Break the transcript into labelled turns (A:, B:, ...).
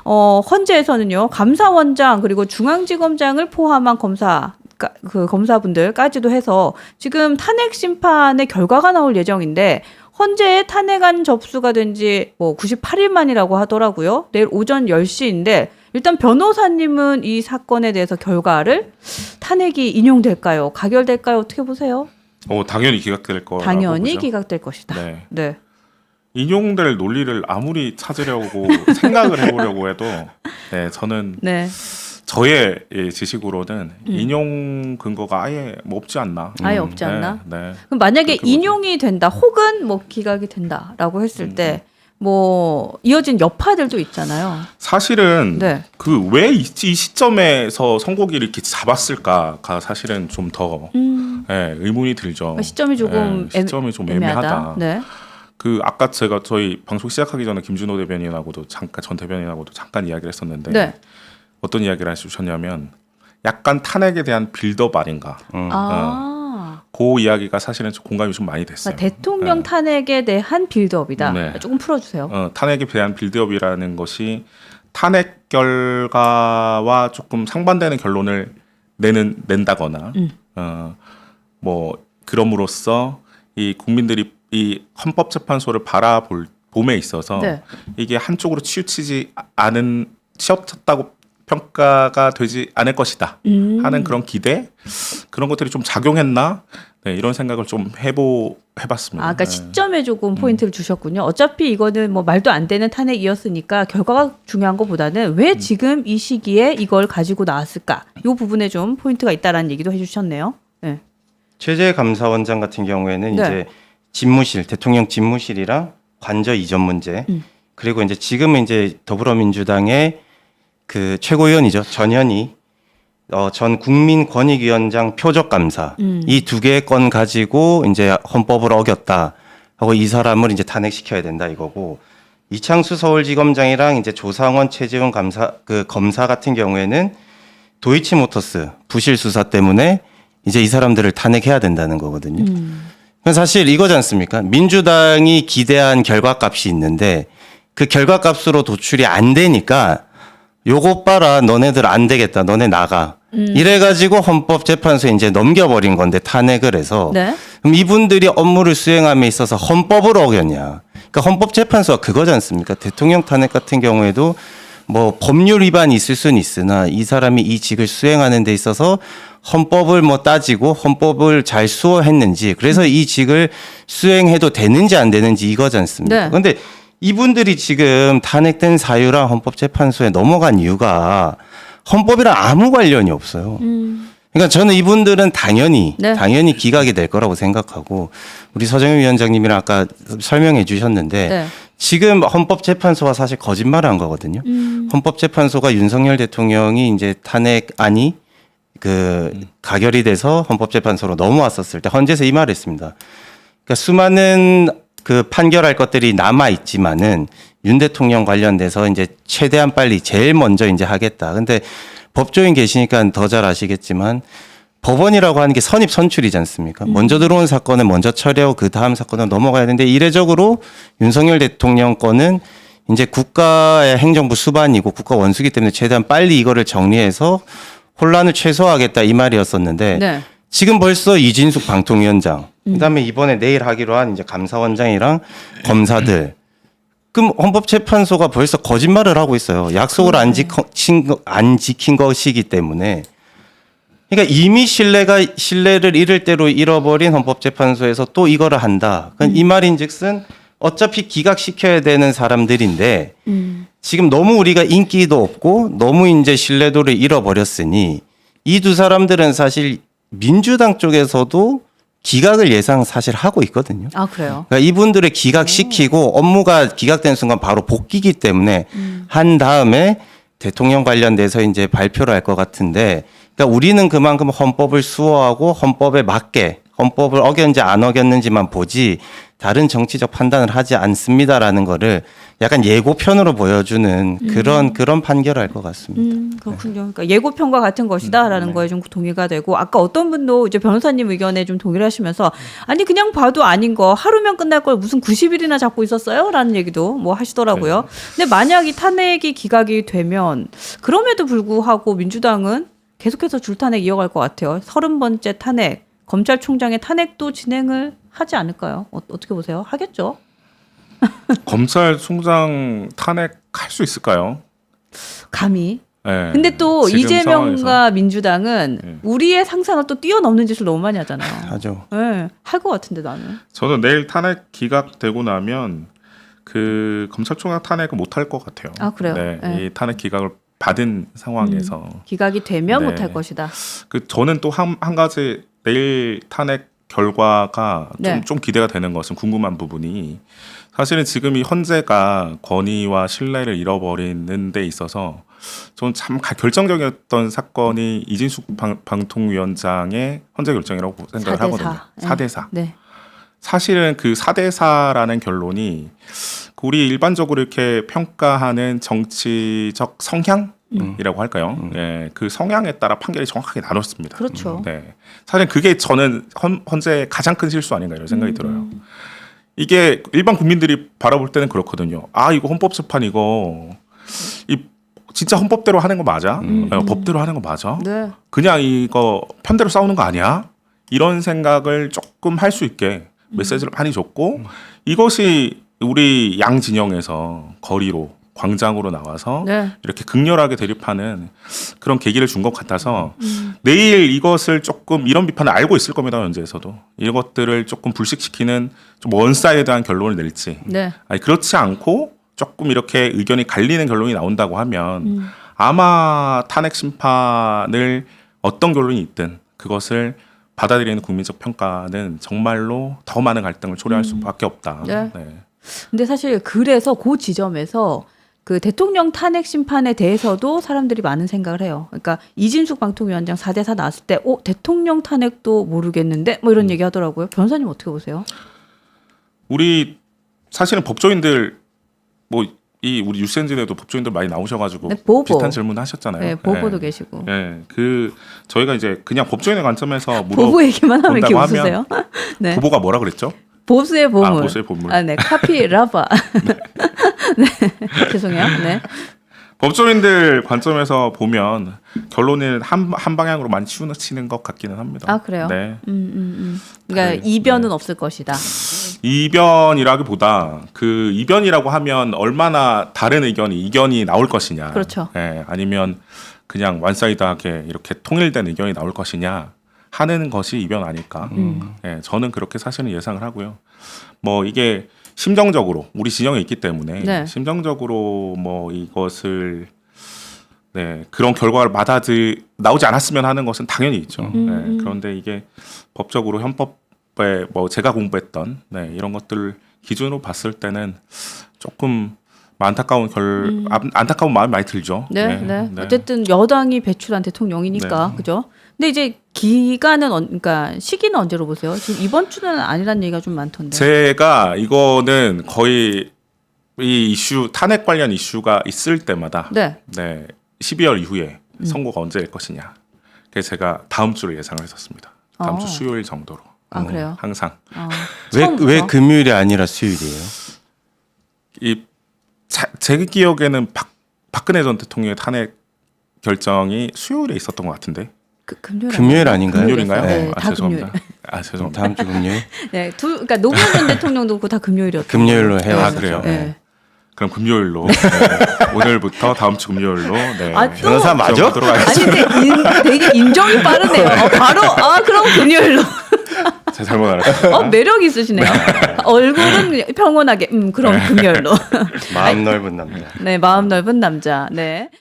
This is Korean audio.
A: 헌재에서는요 감사원장 그리고 중앙지검장을 포함한 검사분들까지도 해서 지금 탄핵 심판의 결과가 나올 예정인데 헌재에 탄핵안 접수가 된 지 98일 만이라고 하더라고요. 내일 오전 10시인데 일단 변호사님은 이 사건에 대해서 결과를 탄핵이 인용될까요? 가결될까요? 어떻게 보세요?
B: 당연히 기각될 거라고
A: 당연히
B: 보죠.
A: 기각될 것이다.
B: 네.
A: 네.
B: 인용될 논리를 아무리 찾으려고 생각을 해보려고 해도 저는 저의 지식으로는 인용 근거가 아예 없지 않나.
A: 아예 없지 않나?
B: 네.
A: 그럼 만약에 인용이 된다 혹은 기각이 된다라고 했을 때 이어진 여파들도 있잖아요.
B: 사실은 왜 이 시점에서 선고기를 이렇게 잡았을까가 사실은 좀 더 의문이 들죠.
A: 시점이 조금
B: 시점이 좀 애매하다.
A: 네.
B: 아까 제가 저희 방송 시작하기 전에 김준호 대변인하고도 전 대변인하고도 잠깐 이야기를 했었는데 어떤 이야기를 해주셨냐면 약간 탄핵에 대한 빌드업 아닌가. 그 이야기가 사실은 좀 공감이 좀 많이 됐어요.
A: 대통령 탄핵에 대한 빌드업이다. 조금 풀어주세요.
B: 탄핵에 대한 빌드업이라는 것이 탄핵 결과와 조금 상반되는 결론을 낸다거나 그럼으로써 이 국민들이 이 헌법재판소를 봄에 있어서 이게 한쪽으로 치우쳤다고 평가가 되지 않을 것이다 하는 그런 기대 그런 것들이 좀 작용했나 이런 생각을 좀 해봤습니다.
A: 그러니까 시점에 조금 포인트를 주셨군요. 어차피 이거는 말도 안 되는 탄핵이었으니까 결과가 중요한 것보다는 왜 지금 이 시기에 이걸 가지고 나왔을까 이 부분에 좀 포인트가 있다라는 얘기도 해주셨네요. 네.
C: 최재 감사원장 같은 경우에는 이제 집무실 대통령 집무실이랑 관저 이전 문제 그리고 이제 지금은 이제 더불어민주당의 그 최고위원이죠. 전현희 전 국민권익위원장 표적감사 이 두 개의 건 가지고 이제 헌법을 어겼다 하고 이 사람을 이제 탄핵시켜야 된다 이거고 이창수 서울지검장이랑 이제 조상원 최재훈 검사 같은 경우에는 도이치모터스 부실 수사 때문에 이제 이 사람들을 탄핵해야 된다는 거거든요. 사실 이거지 않습니까? 민주당이 기대한 결과값이 있는데 그 결과값으로 도출이 안 되니까 요거 봐라 너네들 안 되겠다 너네 나가 이래가지고 헌법재판소에 이제 넘겨버린 건데 탄핵을 해서 그럼 이분들이 업무를 수행함에 있어서 헌법을 어겼냐 그러니까 헌법재판소가 그거지 않습니까? 대통령 탄핵 같은 경우에도 법률 위반이 있을 수는 있으나 이 사람이 이 직을 수행하는 데 있어서 헌법을 따지고 헌법을 잘 수호했는지 그래서 이 직을 수행해도 되는지 안 되는지 이거지 않습니까? 그런데 이분들이 지금 탄핵된 사유랑 헌법재판소에 넘어간 이유가 헌법이랑 아무 관련이 없어요. 그러니까 저는 이분들은 당연히 기각이 될 거라고 생각하고 우리 서정현 위원장님이랑 아까 설명해 주셨는데 지금 헌법재판소가 사실 거짓말을 한 거거든요. 헌법재판소가 윤석열 대통령이 이제 탄핵안이 가결이 돼서 헌법재판소로 넘어왔었을 때 헌재에서 이 말을 했습니다. 그러니까 수많은 판결할 것들이 남아 있지만은 윤 대통령 관련돼서 이제 최대한 빨리 제일 먼저 이제 하겠다. 근데 법조인 계시니까 더 잘 아시겠지만 법원이라고 하는 게 선입선출이지 않습니까? 먼저 들어온 사건은 먼저 처리하고 그 다음 사건은 넘어가야 되는데 이례적으로 윤석열 대통령 건은 이제 국가의 행정부 수반이고 국가 원수기 때문에 최대한 빨리 이거를 정리해서 혼란을 최소화하겠다 이 말이었었는데 지금 벌써 이진숙 방통위원장 그다음에 이번에 내일 하기로 한 이제 감사원장이랑 검사들 그럼 헌법재판소가 벌써 거짓말을 하고 있어요. 약속을 안 지킨 것이기 때문에 그러니까 이미 신뢰를 잃을 대로 잃어버린 헌법재판소에서 또 이거를 한다. 이 말인즉슨 어차피 기각시켜야 되는 사람들인데 지금 너무 우리가 인기도 없고 너무 이제 신뢰도를 잃어버렸으니 이 두 사람들은 사실 민주당 쪽에서도 기각을 사실 하고 있거든요.
A: 그래요?
C: 그러니까 이분들을 기각시키고 업무가 기각된 순간 바로 복귀기 때문에 한 다음에 대통령 관련돼서 이제 발표를 할 것 같은데 그러니까 우리는 그만큼 헌법을 수호하고 헌법에 맞게 헌법을 어겼는지 안 어겼는지만 보지 다른 정치적 판단을 하지 않습니다라는 거를 약간 예고편으로 보여주는 그런 판결할 것 같습니다.
A: 그렇군요. 그러니까 예고편과 같은 것이다라는
C: 네.
A: 거에 좀 동의가 되고 아까 어떤 분도 이제 변호사님 의견에 좀 동의를 하시면서 아니 그냥 봐도 아닌 거 하루면 끝날 걸 무슨 90일이나 잡고 있었어요라는 얘기도 뭐 하시더라고요. 근데 만약 이 탄핵이 기각이 되면 그럼에도 불구하고 민주당은 계속해서 줄탄핵 이어갈 것 같아요. 30번째 탄핵, 검찰총장의 탄핵도 진행을 하지 않을까요? 어떻게 보세요? 하겠죠?
B: 검찰총장 탄핵할 수 있을까요?
A: 감히.
B: 네.
A: 근데 또
B: 지금
A: 이재명과
B: 상황에서.
A: 민주당은 우리의 상상을 또 뛰어넘는 짓을 너무 많이 하잖아요.
C: 하죠.
A: 네, 할 것 같은데 나는.
B: 저는 내일 탄핵 기각되고 나면 그 검찰총장 탄핵은 못 할 것 같아요.
A: 아, 그래요?
B: 네,
A: 네.
B: 이 탄핵 기각을 받은 상황에서
A: 기각이 되면
B: 네.
A: 못할 것이다.
B: 그 저는 또 한 가지 내일 탄핵 결과가
A: 네.
B: 좀 기대가 되는 것은 궁금한 부분이 사실은 지금 이 헌재가 권위와 신뢰를 잃어버리는 데 있어서 저는 참 결정적이었던 사건이 이진숙 방통위원장의 헌재 결정이라고 생각을
A: 4대4.
B: 하거든요.
A: 네.
B: 4대4.
A: 네.
B: 사실은 그 4대4라는 결론이 우리 일반적으로 이렇게 평가하는 정치적 성향이라고 할까요? 예, 그 성향에 따라 판결이 정확하게 나눴습니다.
A: 그렇죠.
B: 네. 사실 그게 저는 헌재의 가장 큰 실수 아닌가 이런 생각이 들어요. 이게 일반 국민들이 바라볼 때는 그렇거든요. 아, 이거 헌법재판 이거 진짜 헌법대로 하는 거 맞아? 법대로 하는 거 맞아?
A: 네.
B: 그냥 이거 편대로 싸우는 거 아니야? 이런 생각을 조금 할 수 있게 메시지를 많이 줬고 이것이 우리 양 진영에서 거리로 광장으로 나와서
A: 네.
B: 이렇게 극렬하게 대립하는 그런 계기를 준 것 같아서 내일 이것을 조금 이런 비판을 알고 있을 겁니다. 현재에서도 이것들을 조금 불식시키는 좀 원사이드한 결론을 낼지
A: 네.
B: 아니 그렇지 않고 조금 이렇게 의견이 갈리는 결론이 나온다고 하면 아마 탄핵 심판을 어떤 결론이 있든 그것을 받아들이는 국민적 평가는 정말로 더 많은 갈등을 초래할 수밖에 없다.
A: 네.
B: 네.
A: 근데 사실 그래서 그 지점에서 그 대통령 탄핵 심판에 대해서도 사람들이 많은 생각을 해요. 그러니까 이진숙 방통위원장 4대4 나왔을 때 대통령 탄핵도 모르겠는데 뭐 이런 얘기 하더라고요. 변호사님 어떻게 보세요?
B: 우리 사실은 법조인들 우리 뉴스엔진에도 법조인들 많이 나오셔가지고
A: 네, 보보.
B: 비슷한 질문 하셨잖아요.
A: 네, 보보도 계시고.
B: 네, 저희가 이제 그냥 법조인의 관점에서
A: 보보 얘기만 하면 이렇게
B: 본다고
A: 웃으세요? 네.
B: 보보가 뭐라 그랬죠?
A: 보수의 보물.
B: 보수의 보물.
A: 네, 카피 라바. 네. 죄송해요. 네.
B: 법조인들 관점에서 보면 결론을 한 방향으로 많이 치우치는 것 같기는 합니다.
A: 아, 그래요?
B: 네.
A: 그러니까
B: 네.
A: 이변은 없을 것이다.
B: 이변이라기보다 그 이변이라고 하면 얼마나 다른 이견이 나올 것이냐.
A: 그렇죠.
B: 예, 아니면 그냥 완사이드하게 이렇게 통일된 의견이 나올 것이냐 하는 것이 이변 아닐까. 예, 저는 그렇게 사실은 예상을 하고요. 뭐 이게 심정적으로 우리 진영에 있기 때문에
A: 네.
B: 심정적으로 뭐 이것을 그런 결과를 나오지 않았으면 하는 것은 당연히 있죠. 네, 그런데 이게 법적으로 헌법에 제가 공부했던 이런 것들 기준으로 봤을 때는 조금 안타까운 마음이 많이 들죠.
A: 네. 어쨌든 여당이 배출한 대통령이니까
B: 네.
A: 그죠? 근데 이제 기간은 그러니까 시기는 언제로 보세요? 지금 이번 주는 아니란 얘기가 좀 많던데.
B: 제가 이거는 거의 이 이슈 탄핵 관련 이슈가 있을 때마다 12월 이후에 선거가 언제일 것이냐. 그래서 제가 다음 주를 예상을 했었습니다. 다음 주 수요일 정도로.
A: 아, 그래요?
B: 항상.
C: 왜 금요일이 아니라 수요일이에요?
B: 제 기억에는 박근혜 전 대통령의 탄핵 결정이 수요일에 있었던 것 같은데.
C: 금요일 아닌가요?
B: 금요일인가요?
A: 네, 다
B: 죄송합니다. 죄송합니다.
C: 다음 주 금요일?
A: 네, 그러니까 노무현 전 대통령도 그거 다 금요일이었죠.
C: 금요일로 해요.
B: 아, 그래요?
A: 네.
B: 그럼 금요일로 오늘부터 다음 주 금요일로
A: 또-
C: 변호사 맞아?
B: 하도록 하겠습니다.
A: 아니 근데 되게 인정이 빠르네요. 바로 그럼 금요일로.
B: 제가 잘못 알았어요.
A: 매력 있으시네요. 얼굴은 평온하게 그럼 금요일로.
C: 마음 넓은 남자.
A: 네, 마음 넓은 남자. 네.